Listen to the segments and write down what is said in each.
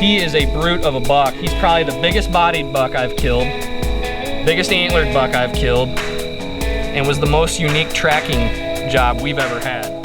He is a brute of a buck. He's probably the biggest bodied buck I've killed, biggest antlered buck I've killed, and was the most unique tracking job we've ever had.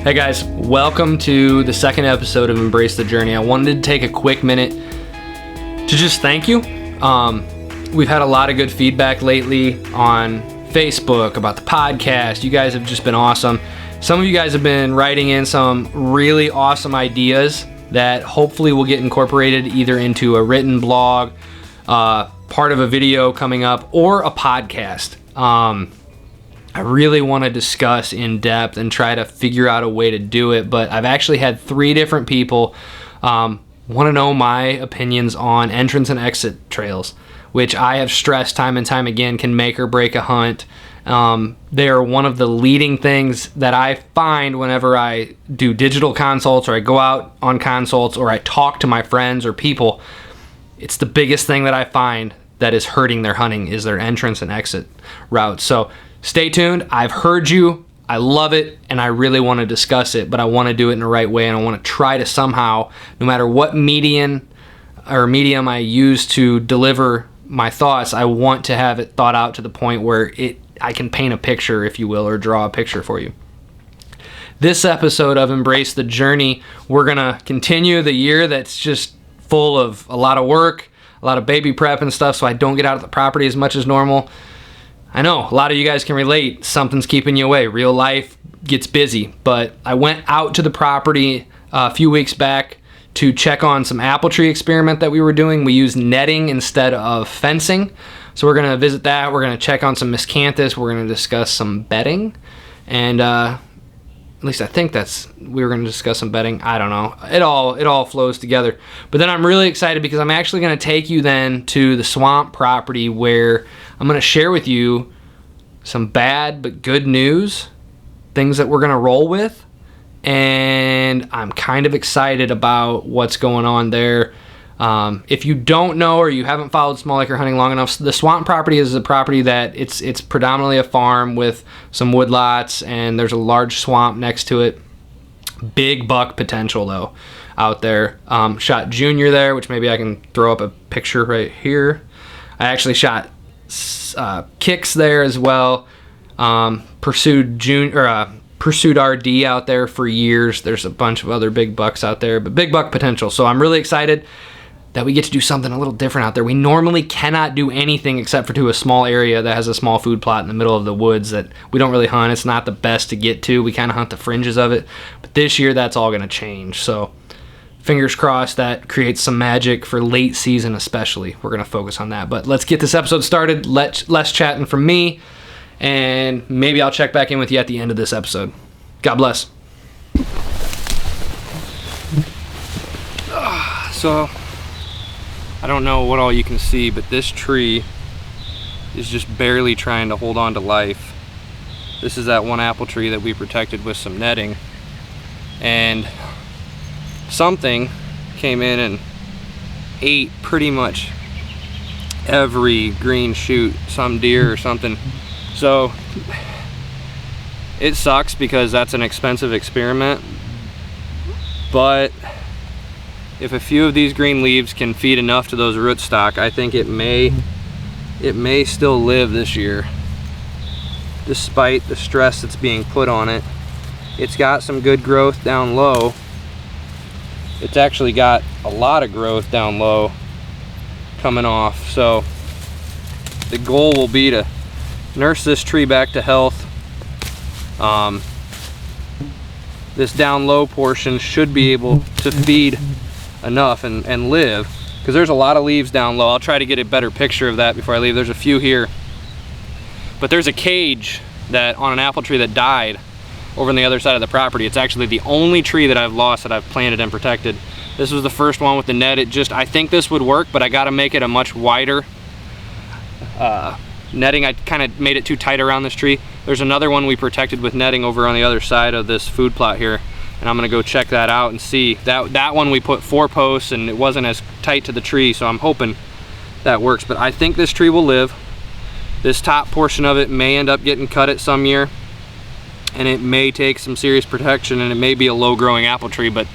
Hey guys, welcome to the second episode of Embrace the Journey. I wanted to take a quick minute to just thank you. We've had a lot of good feedback lately on Facebook about the podcast. You guys have just been awesome. Some of you guys have been writing in some really awesome ideas that hopefully will get incorporated either into a written blog, part of a video coming up, or a podcast. I really want to discuss in depth and try to figure out a way to do it, but I've actually had 3 different people want to know my opinions on entrance and exit trails, which I have stressed time and time again can make or break a hunt. They are one of the leading things that I find whenever I do digital consults or I go out on consults or I talk to my friends or people. It's the biggest thing that I find that is hurting their hunting is their entrance and exit routes. So stay tuned. I've heard you. I love it, and I really want to discuss it, but I want to do it in the right way, and I want to try to somehow, no matter what medium I use to deliver my thoughts, I want to have it thought out to the point where I can paint a picture, if you will, or draw a picture for you. This episode of Embrace the Journey, we're going to continue the year that's just full of a lot of work, a lot of baby prep and stuff, so I don't get out of the property as much as normal. I know a lot of you guys can relate. Something's keeping you away. Real life gets busy, but I went out to the property a few weeks back to check on some apple tree experiment that we were doing. We used netting instead of fencing. So we're going to visit that. We're going to check on some miscanthus. We're going to discuss some bedding. And at least I think we were going to discuss some bedding. I don't know. It all flows together. But then I'm really excited because I'm actually going to take you then to the swamp property where I'm going to share with you some bad but good news, things that we're going to roll with, and I'm kind of excited about what's going on there. If you don't know or you haven't followed small acre hunting long enough, the swamp property is a property that it's predominantly a farm with some woodlots, and there's a large swamp next to it. Big buck potential though out there. Shot Junior there, which maybe I can throw up a picture right here. I actually shot Kicks there as well. Pursued RD out there for years. There's a bunch of other big bucks out there, but big buck potential. So I'm really excited that we get to do something a little different out there. We normally cannot do anything except for to a small area that has a small food plot in the middle of the woods that we don't really hunt. It's not the best to get to. We kind of hunt the fringes of it, but this year that's all going to change. So fingers crossed that creates some magic for late season especially. We're going to focus on that. But let's get this episode started. Less chatting from me, and maybe I'll check back in with you at the end of this episode. God bless. So, I don't know what all you can see, but this tree is just barely trying to hold on to life. This is that one apple tree that we protected with some netting, and something came in and ate pretty much every green shoot, some deer or something. So it sucks because that's an expensive experiment, but if a few of these green leaves can feed enough to those rootstock, I think it may still live this year, despite the stress that's being put on it. It's got some good growth down low. It's actually got a lot of growth down low coming off. So the goal will be to nurse this tree back to health, this down low portion should be able to feed enough and live, because there's a lot of leaves down low. I'll try to get a better picture of that before I leave. There's a few here, but there's a cage that on an apple tree that died over on the other side of the property. It's actually the only tree that I've lost that I've planted and protected. This was the first one with the net. I think this would work, but I got to make it a much wider netting. I kind of made it too tight around this tree. There's another one we protected with netting over on the other side of this food plot here, and I'm gonna go check that out and see. That one we put 4 posts and it wasn't as tight to the tree, so I'm hoping that works. But I think this tree will live. This top portion of it may end up getting cut at some year, and it may take some serious protection, and it may be a low growing apple tree, but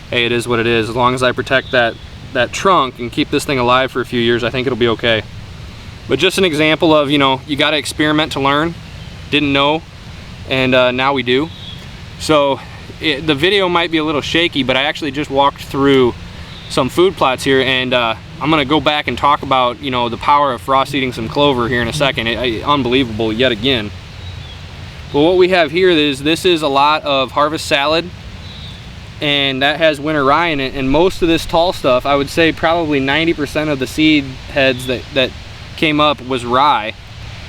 hey, it is what it is. As long as I protect that trunk and keep this thing alive for a few years, I think it'll be okay. But just an example of, you know, you got to experiment to learn. Didn't know, and now we do. So the video might be a little shaky, but I actually just walked through some food plots here, and I'm gonna go back and talk about, you know, the power of frost eating some clover here in a second. Unbelievable yet again. But what we have here is, this is a lot of harvest salad, and that has winter rye in it, and most of this tall stuff, I would say probably 90% of the seed heads that came up was rye.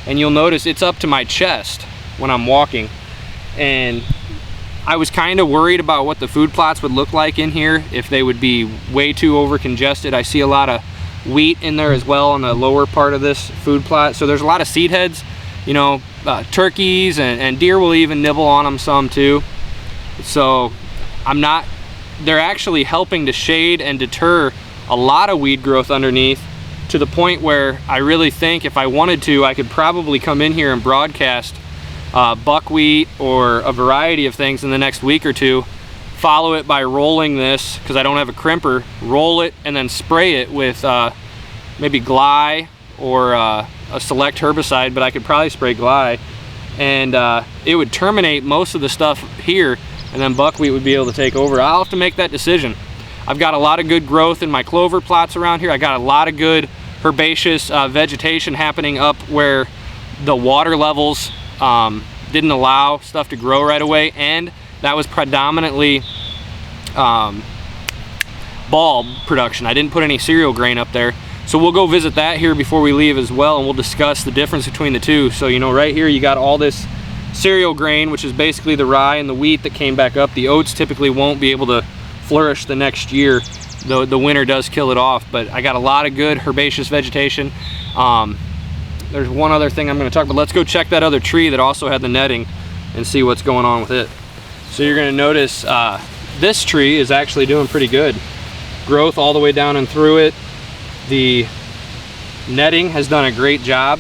And you'll notice it's up to my chest when I'm walking, and I was kind of worried about what the food plots would look like in here, if they would be way too over congested. I see a lot of wheat in there as well on the lower part of this food plot, so there's a lot of seed heads. You know, turkeys and deer will even nibble on them some too. So they're actually helping to shade and deter a lot of weed growth underneath, to the point where I really think if I wanted to, I could probably come in here and broadcast buckwheat or a variety of things in the next week or two. Follow it by rolling this, because I don't have a crimper, roll it and then spray it with maybe Gly or a select herbicide, but I could probably spray Gly, and it would terminate most of the stuff here, and then buckwheat would be able to take over. I'll have to make that decision. I've got a lot of good growth in my clover plots around here. I got a lot of good herbaceous vegetation happening up where the water levels didn't allow stuff to grow right away, and that was predominantly bulb production. I didn't put any cereal grain up there. So we'll go visit that here before we leave as well, and we'll discuss the difference between the two. So, you know, right here you got all this cereal grain, which is basically the rye and the wheat that came back up. The oats typically won't be able to flourish the next year, though the winter does kill it off. But I got a lot of good herbaceous vegetation. There's one other thing I'm going to talk about. Let's go check that other tree that also had the netting and see what's going on with it. So you're going to notice this tree is actually doing pretty good. Growth all the way down and through it. The netting has done a great job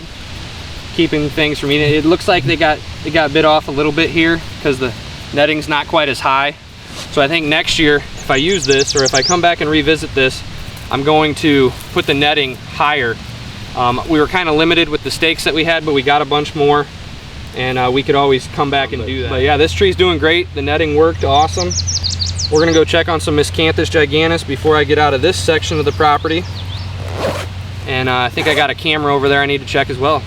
keeping things from eating. It looks like they got bit off a little bit here because the netting's not quite as high. So I think next year, if I use this, or if I come back and revisit this, I'm going to put the netting higher. We were kind of limited with the stakes that we had, but we got a bunch more, and we could always come back and do that. But yeah, this tree's doing great. The netting worked awesome. We're gonna go check on some miscanthus giganteus before I get out of this section of the property. And I think I got a camera over there I need to check as well.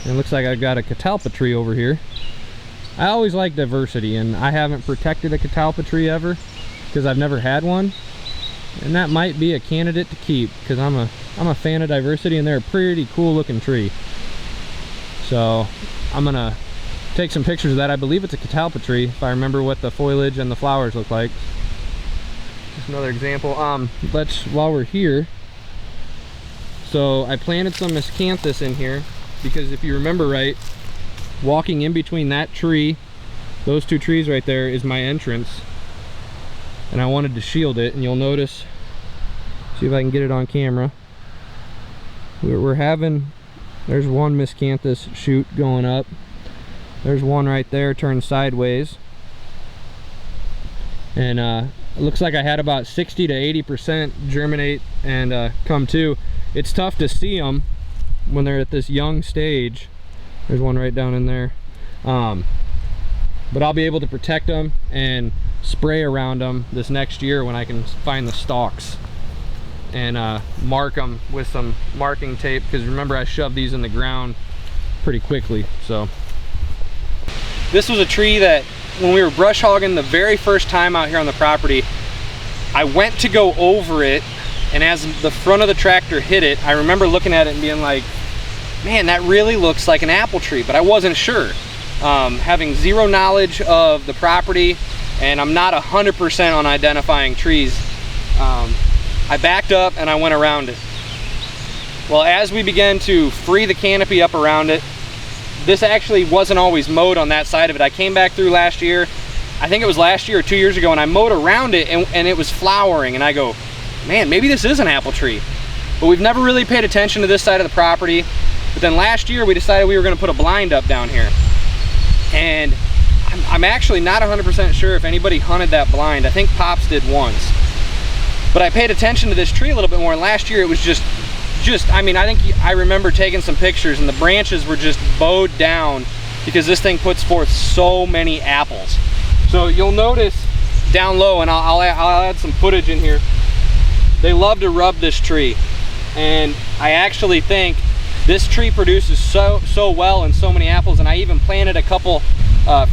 It looks like I've got a catalpa tree over here. I always like diversity, and I haven't protected a catalpa tree ever because I've never had one. And that might be a candidate to keep, because I'm a fan of diversity, and they're a pretty cool looking tree. So I'm gonna take some pictures of that. I believe it's a catalpa tree, if I remember what the foliage and the flowers look like. Just another example. While we're here, so I planted some miscanthus in here because if you remember right, walking in between that tree, those two trees right there, is my entrance, and I wanted to shield it. And you'll notice, see if I can get it on camera, we're having, there's one miscanthus shoot going up, there's one right there turned sideways, and it looks like I had about 60 to 80% germinate and come to. It's tough to see them when they're at this young stage. There's one right down in there. But I'll be able to protect them and spray around them this next year when I can find the stalks, and mark them with some marking tape, because remember I shoved these in the ground pretty quickly. So This was a tree that when we were brush hogging the very first time out here on the property, I went to go over it, and as the front of the tractor hit it, I remember looking at it and being like, man, that really looks like an apple tree, but I wasn't sure. Having zero knowledge of the property, and I'm not 100% on identifying trees, I backed up and I went around it. Well, as we began to free the canopy up around it, this actually wasn't always mowed on that side of it. I came back through last year, I think it was last year or 2 years ago, and I mowed around it and it was flowering, and I go, man, maybe this is an apple tree. But we've never really paid attention to this side of the property. But then last year we decided we were gonna put a blind up down here. And I'm actually not 100% sure if anybody hunted that blind. I think Pops did once. But I paid attention to this tree a little bit more, and last year it was just, I mean, I think I remember taking some pictures and the branches were just bowed down because this thing puts forth so many apples. So you'll notice down low, and I'll add some footage in here, they love to rub this tree. And I actually think this tree produces so well and so many apples, and I even planted a couple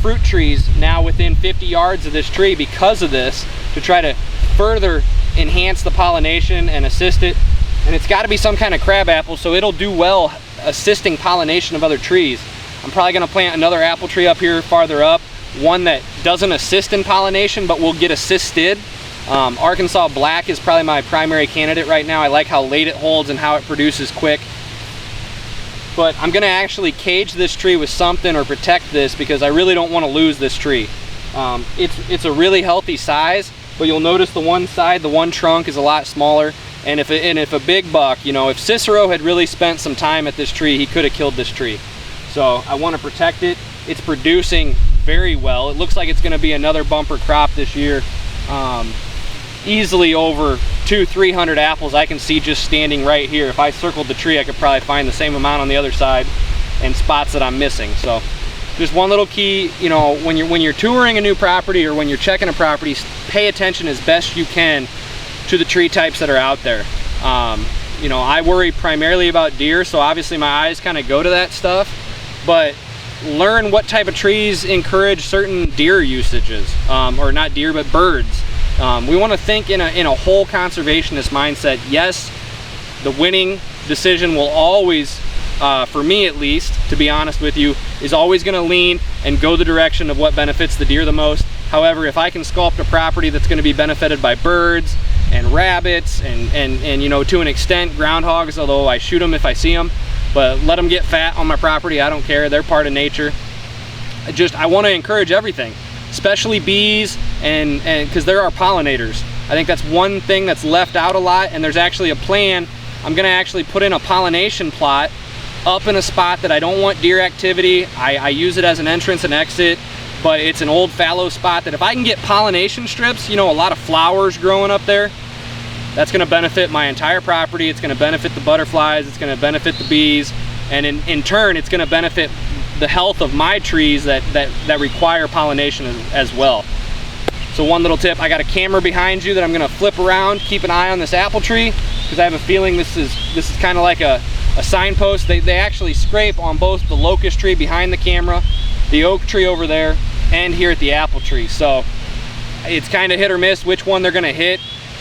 fruit trees now within 50 yards of this tree because of this, to try to further enhance the pollination and assist it. And it's got to be some kind of crab apple, so it'll do well assisting pollination of other trees. I'm probably going to plant another apple tree up here farther up, one that doesn't assist in pollination but will get assisted. Arkansas Black is probably my primary candidate right now. I like how late it holds and how it produces quick. But I'm gonna actually cage this tree with something or protect this because I really don't want to lose this tree. It's a really healthy size, but you'll notice the one side, the one trunk is a lot smaller. And if a big buck, you know, if Cicero had really spent some time at this tree, he could have killed this tree. So I want to protect it. It's producing very well. It looks like it's gonna be another bumper crop this year. Easily over 200-300 apples I can see just standing right here. If I circled the tree, I could probably find the same amount on the other side and spots that I'm missing. So just one little key, you know, when you're touring a new property or when you're checking a property, pay attention as best you can to the tree types that are out there. You know, I worry primarily about deer, so obviously my eyes kind of go to that stuff, but learn what type of trees encourage certain deer usages, or not deer, but birds. We want to think in a whole conservationist mindset. Yes, the winning decision will always, for me at least, to be honest with you, is always going to lean and go the direction of what benefits the deer the most. However, if I can sculpt a property that's going to be benefited by birds and rabbits and you know, to an extent groundhogs, although I shoot them if I see them, but let them get fat on my property, I don't care, they're part of nature. I want to encourage everything, especially bees, and because there are pollinators. I think that's one thing that's left out a lot, and there's actually a plan. I'm gonna actually put in a pollination plot up in a spot that I don't want deer activity. I use it as an entrance and exit, but it's an old fallow spot that if I can get pollination strips, you know, a lot of flowers growing up there, that's gonna benefit my entire property. It's gonna benefit the butterflies, it's gonna benefit the bees, and in turn, it's gonna benefit the health of my trees that require pollination as well. So one little tip, I got a camera behind you that I'm gonna flip around, keep an eye on this apple tree, because I have a feeling this is kind of like a signpost. They actually scrape on both the locust tree behind the camera, the oak tree over there, and here at the apple tree. So it's kind of hit or miss which one they're gonna hit.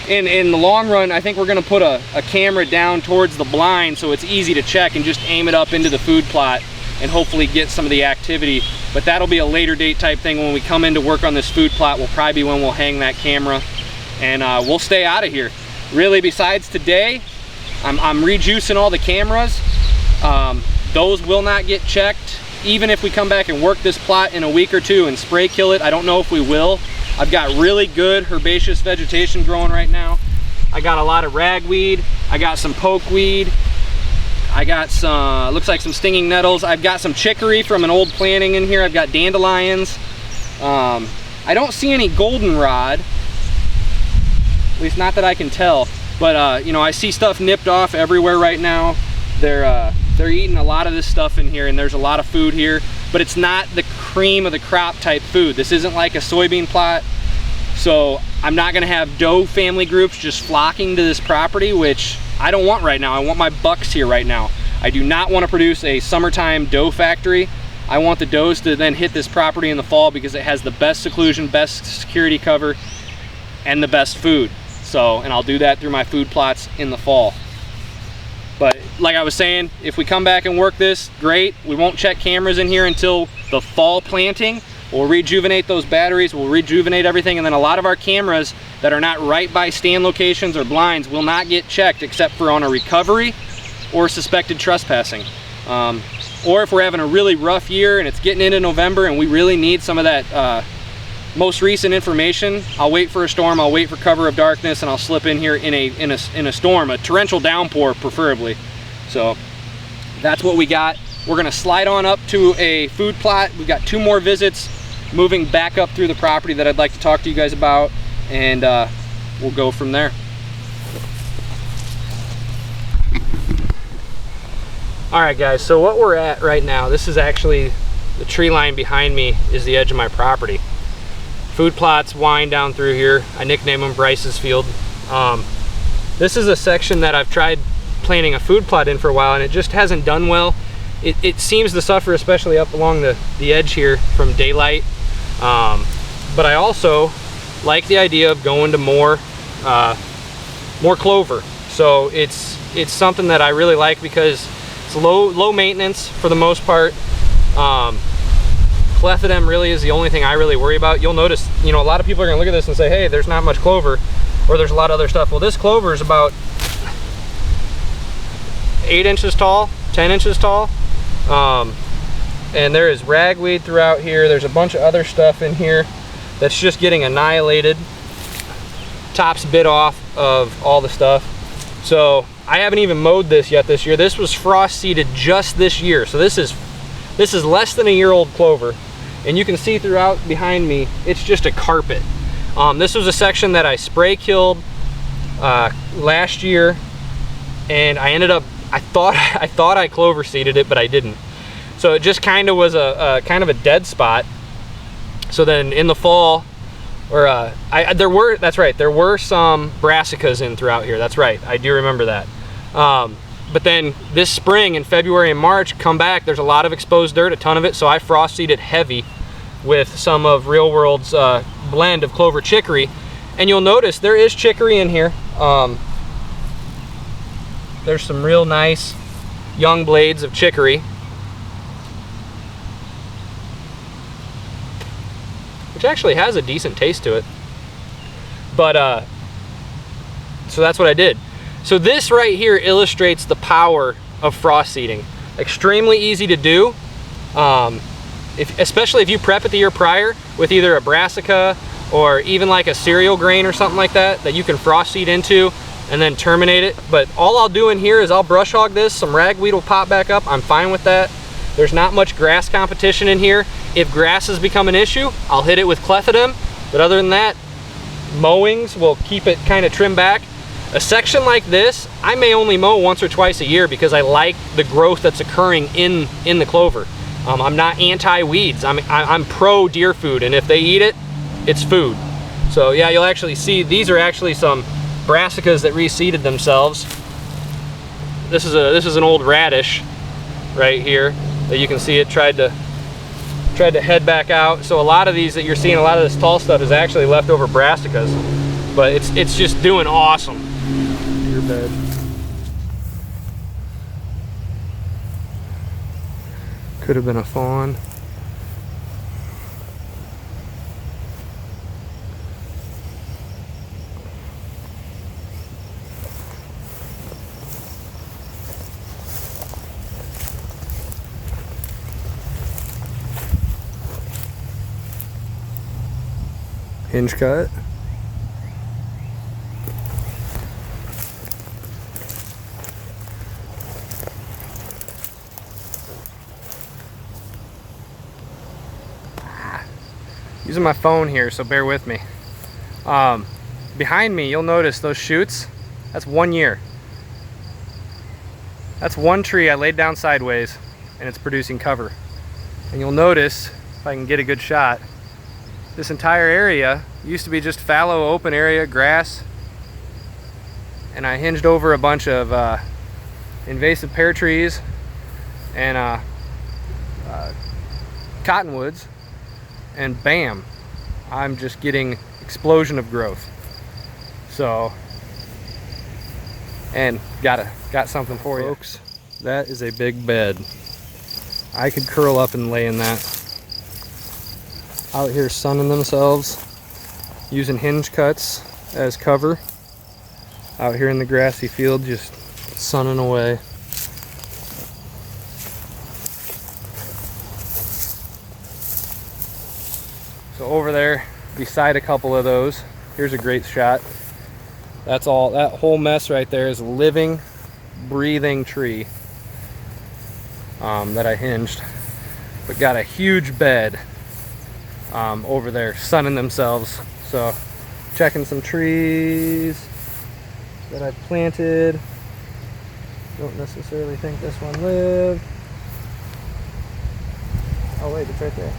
In the long run, I think we're gonna put a camera down towards the blind so it's easy to check and just aim it up into the food plot and hopefully get some of the activity. But that'll be a later date type thing. When we come in to work on this food plot, will probably be when we'll hang that camera, and we'll stay out of here. Really, besides today, I'm rejuicing all the cameras. Those will not get checked. Even if we come back and work this plot in a week or two and spray kill it, I don't know if we will. I've got really good herbaceous vegetation growing right now. I got a lot of ragweed. I got some pokeweed. I got some, looks like some stinging nettles. I've got some chicory from an old planting in here. I've got dandelions. I don't see any goldenrod, at least not that I can tell. But you know, I see stuff nipped off everywhere right now. They're eating a lot of this stuff in here, and there's a lot of food here, but it's not the cream of the crop type food. This isn't like a soybean plot, so I'm not gonna have doe family groups just flocking to this property, which I don't want right now. I want my bucks here right now. I do not want to produce a summertime doe factory. I want the does to then hit this property in the fall because it has the best seclusion, best security cover, and the best food. So, and I'll do that through my food plots in the fall. But like I was saying, if we come back and work this, great. We won't check cameras in here until the fall planting. We'll rejuvenate those batteries, we'll rejuvenate everything, and then a lot of our cameras that are not right by stand locations or blinds will not get checked except for on a recovery or suspected trespassing. Or if we're having a really rough year and it's getting into November and we really need some of that most recent information, I'll wait for a storm, I'll wait for cover of darkness, and I'll slip in here in a storm, a torrential downpour preferably. So that's what we got. We're gonna slide on up to a food plot. We've got 2 more visits moving back up through the property that I'd like to talk to you guys about, and we'll go from there. All right guys, so what we're at right now, this is actually the tree line behind me is the edge of my property. Food plots wind down through here. I nickname them Bryce's Field. This is a section that I've tried planting a food plot in for a while and it just hasn't done well. It seems to suffer, especially up along the edge here from daylight. But I also like the idea of going to more clover. So it's something that I really like because it's low maintenance for the most part. Clethodim really is the only thing I really worry about. You'll notice, you know, a lot of people are gonna look at this and say, hey, there's not much clover, or there's a lot of other stuff. Well, this clover is about 8 inches tall, 10 inches tall. And there is ragweed throughout here. There's a bunch of other stuff in here that's just getting annihilated. Top's bit off of all the stuff. So I haven't even mowed this yet this year. This was frost seeded just this year. So this is less than a year old clover. And you can see throughout behind me, it's just a carpet. This was a section that I spray killed last year, and I ended up, I thought I clover seeded it, but I didn't. So it just kind of was a kind of a dead spot. So then in the fall, or there were some brassicas in throughout here. That's right, I do remember that. But then this spring in February and March, come back, there's a lot of exposed dirt, a ton of it, so I frost seeded heavy with some of Real World's blend of clover chicory. And you'll notice there is chicory in here. There's some real nice young blades of chicory, which actually has a decent taste to it. But so that's what I did. So this right here illustrates the power of frost seeding. Extremely easy to do, especially if you prep it the year prior with either a brassica or even like a cereal grain or something like that you can frost seed into and then terminate it. But all I'll do in here is I'll brush hog this, some ragweed will pop back up, I'm fine with that. There's not much grass competition in here. If grass has become an issue, I'll hit it with clethodim, but other than that, mowings will keep it kind of trimmed back. A section like this, I may only mow once or twice a year because I like the growth that's occurring in the clover. I'm not anti-weeds, I'm pro deer food, and if they eat it, it's food. So yeah, you'll actually see, these are actually some brassicas that reseeded themselves. This is an old radish right here that you can see it tried to head back out. So a lot of these that you're seeing, a lot of this tall stuff is actually leftover brassicas, but it's just doing awesome. Deer bed. Could have been a fawn. Hinge cut. Using my phone here, so bear with me. Behind me, you'll notice those shoots. That's 1 year. That's one tree I laid down sideways, and it's producing cover. And you'll notice, if I can get a good shot, this entire area used to be just fallow open area, grass, and I hinged over a bunch of invasive pear trees and cottonwoods, and bam, I'm just getting explosion of growth. So, and got something for you, folks. That is a big bed. I could curl up and lay in that. Out here sunning themselves, using hinge cuts as cover. Out here in the grassy field, just sunning away. So over there, beside a couple of those, here's a great shot. That's all, that whole mess right there is a living, breathing tree that I hinged. But got a huge bed over there sunning themselves. So checking some trees that I've planted. Don't necessarily think this one lived. Oh wait, it's right there.